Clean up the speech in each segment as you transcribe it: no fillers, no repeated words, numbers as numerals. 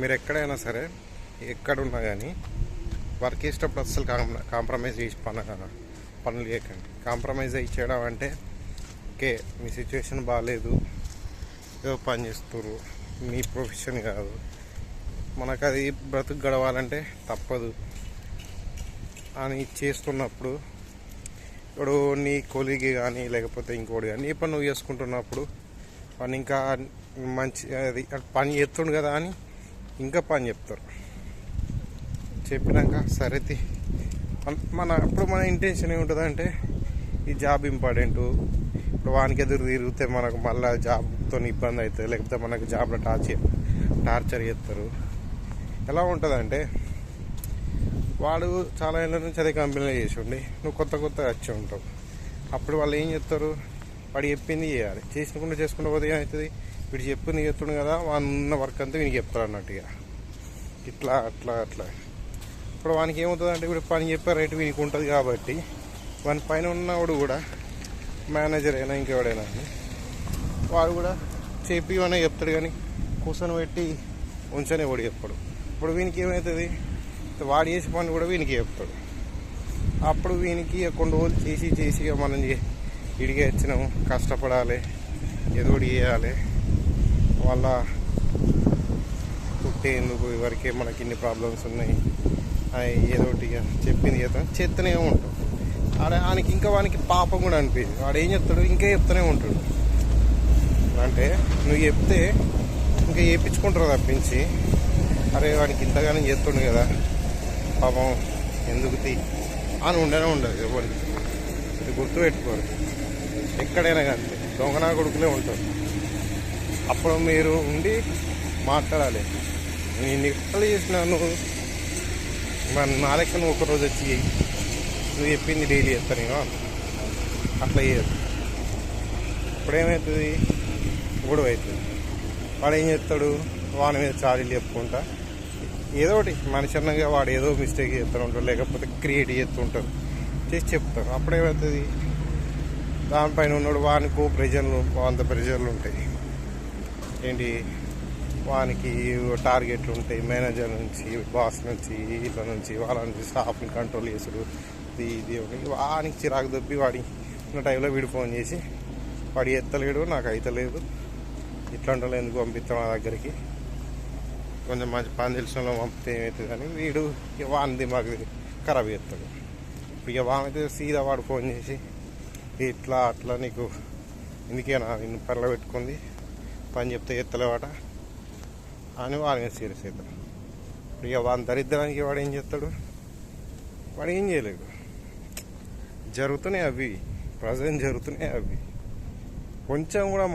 మీరు ఎక్కడైనా సరే ఎక్కడున్నా కానీ వర్క్ చేసేటప్పుడు అస్సలు కాంప్రమైజ్ చేసి పనులు చేయకండి. కాంప్రమైజ్ అయ్యి చేయడం అంటే ఓకే మీ సిచ్యువేషన్ బాగాలేదు, ఏదో పని చేస్తున్నారు, మీ ప్రొఫెషన్ కాదు, మనకు అది బ్రతుకు గడవాలంటే తప్పదు అని చేస్తున్నప్పుడు ఇప్పుడు నీ కొలీగ్ కానీ లేకపోతే ఇంకోటి కానీ నీ పని నువ్వు చేసుకుంటున్నప్పుడు పని ఇంకా మంచి అది పని చేస్తుండు కదా అని ఇంకా పని చెప్తారు. చెప్పినాక సరేది ఇప్పుడు మన ఇంటెన్షన్ ఏముంటుందంటే ఈ జాబ్ ఇంపార్టెంటు, ఇప్పుడు వానికి ఎదురు తిరిగితే మనకు మళ్ళీ జాబ్తో ఇబ్బంది అవుతుంది, లేకపోతే మనకు జాబ్లో టార్చర్ చేస్తారు. ఎలా ఉంటుందంటే వాడు చాలా ఏళ్ళ నుంచి అదే కంపెనీలో చేసి ఉండి నువ్వు కొత్తగా వచ్చి ఉంటావు. అప్పుడు వాళ్ళు ఏం చెప్తారు, వాడు చెప్పింది చేయాలి, చేసుకుంటూ పోతే ఏమవుతుంది, వీడు చెప్పింది చెప్తుండు కదా వాడు ఉన్న వర్క్ అంతా వీనికి చెప్తారు అన్నట్టుగా ఇట్లా అట్లా. ఇప్పుడు వానికి ఏమవుతుంది అంటే ఇప్పుడు పని చెప్పే రైట్ వీనికి ఉంటుంది కాబట్టి వాని పైన ఉన్నవాడు కూడా మేనేజర్ అయినా ఇంకెవడైనా వాడు కూడా చెప్పి అనే చెప్తాడు, కానీ కూర్చొని పెట్టి ఉంచనే వాడు చెప్పాడు. ఇప్పుడు వీనికి ఏమవుతుంది, వాడు చేసే పని కూడా వీనికి చెప్తాడు. అప్పుడు వీనికి కొన్ని రోజులు చేసి మనం ఇడిగే వచ్చినాము, కష్టపడాలి, ఏదో ఒకటి చేయాలి, వాళ్ళ పుట్టేందుకు ఎవరికే మనకి ఇన్ని ప్రాబ్లమ్స్ ఉన్నాయి ఏదో ఒకటి చెప్పింది చేస్తూనే ఉంటాం. ఆయనకి ఇంకా వానికి పాపం కూడా అనిపించింది, వాడు ఏం చెప్తాడు ఇంకా చెప్తూనే ఉంటాడు. అంటే నువ్వు చెప్తే ఇంకా చేయించుకుంటారు తప్పించి అరే వాడికి ఇంతగానో చేస్తుండు కదా పాపం ఎందుకు అని ఉండనే ఉండదు ఎవరికి. ఇది గుర్తుపెట్టుకోరు, ఎక్కడైనా కానీ దొంగనా కొడుకులే ఉంటారు. అప్పుడు మీరు ఉండి మాట్లాడాలి, నేను ఎక్కడ చేసినా నువ్వు నా లెక్క నువ్వు ఒకరోజు వచ్చి నువ్వు చెప్పింది డైలీ చేస్తాను అట్లా చేయదు. ఇప్పుడు ఏమవుతుంది, గొడవ అవుతుంది. వాడు ఏం చేస్తాడు, వాడి మీద చాడీలు చెప్పుకుంటా ఏదో ఒకటి మనిషిగా వాడు ఏదో మిస్టేక్ చేస్తూ ఉంటాడు, లేకపోతే క్రియేట్ చేస్తుంటారు, చేసి చెప్తారు. అప్పుడేమవుతుంది, దానిపైన ఉన్నాడు వానికి అంత ప్రెజర్లు ఉంటాయి. ఏంటి వానికి టార్గెట్లు ఉంటాయి, మేనేజర్ నుంచి, బాస్ నుంచి, వీళ్ళ నుంచి, వాళ్ళ నుంచి, స్టాఫ్ని కంట్రోల్ చేసుడు, ఇది వానికి చిరాకు దొబ్బి వాడి ఉన్న టైంలో వీడు ఫోన్ చేసి వాడు ఎత్తలేడు, నాకు అయితలేదు, ఇట్లాంటి ఎందుకు పంపిస్తాం నా దగ్గరికి, కొంచెం మంచి పని తెలిసిన వాళ్ళు పంపితే ఏమవుతుంది కానీ వీడు వానిది మాకు ఖరాబ్ చేస్తాడు. ఇక వానైతే సీదా వాడు ఫోన్ చేసి ఇట్లా అట్లా నీకు ఎందుకేనా నిన్ను పనిలో పెట్టుకుంది, పని చెప్తే ఎత్తలేవాట అని వాడి మీద సీరియస్ అవుతాడు. ఇక వాని దరిద్రానికి వాడు ఏం చేస్తాడు, వాడు ఏం చేయలేడు. జరుగుతున్నాయి అవి, ప్రజెంట్ జరుగుతున్నాయి అవి. కొంచెం కూడా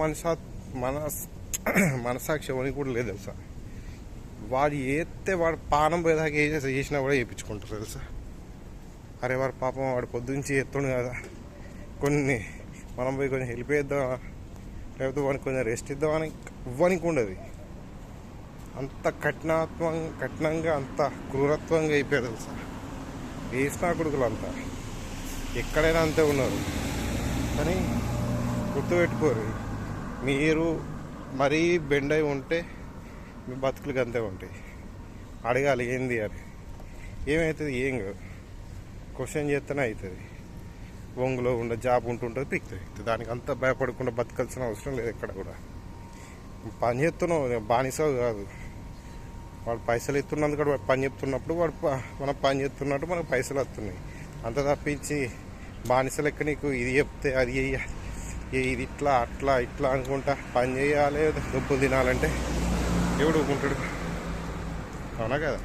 మనసాక్షి ఎవరికి కూడా లేదు తెలుసా. వాడు ఏస్తే వాడు పానం పోయేదాకా చేసినా కూడా చేయించుకుంటారు తెలుసా. అరే వాడు పాపం వాడు పొద్దుంచి ఎత్తుండు కదా, కొన్ని మనం పోయి కొంచెం హెల్ప్ చేద్దామా, లేకపోతే వాడికి కొంచెం రెస్ట్ ఇద్దామని ఇవ్వనికి ఉండదు. అంత కఠినంగా అంత క్రూరత్వంగా అయిపోయారు తెలుసా. వేసిన కొడుకులు అంతా ఎక్కడైనా అంతే ఉన్నారు. కానీ గుర్తుపెట్టుకోరు, మీరు మరీ బెండ్ అయి ఉంటే మీ బతుకులకి అంతే ఉంటాయి. అడగాలి ఏంది అని, ఏమవుతుంది ఏం కాదు, క్వశ్చన్ చేస్తేనే అవుతుంది. ఒంగులో ఉన్న జాబ్ ఉంటుంటుంది పిక్తుంది, దానికి అంతా భయపడకుండా బతకాల్సిన అవసరం లేదు. ఎక్కడ కూడా పని చేస్తున్నావు, బానిసవు కాదు. వాడు పైసలు ఎత్తున్నందుకు వాడు పని చెప్తున్నప్పుడు మనం పని చేస్తున్నట్టు మనకు పైసలు వస్తున్నాయి. అంత తప్పించి బానిస లెక్క నీకు ఇది చెప్తే అది ఇది ఇట్లా అనుకుంటా పని చేయాలి, దుబ్బులు తినాలంటే ఎవడు ఊరుకుంటాడు? అవునా కదా.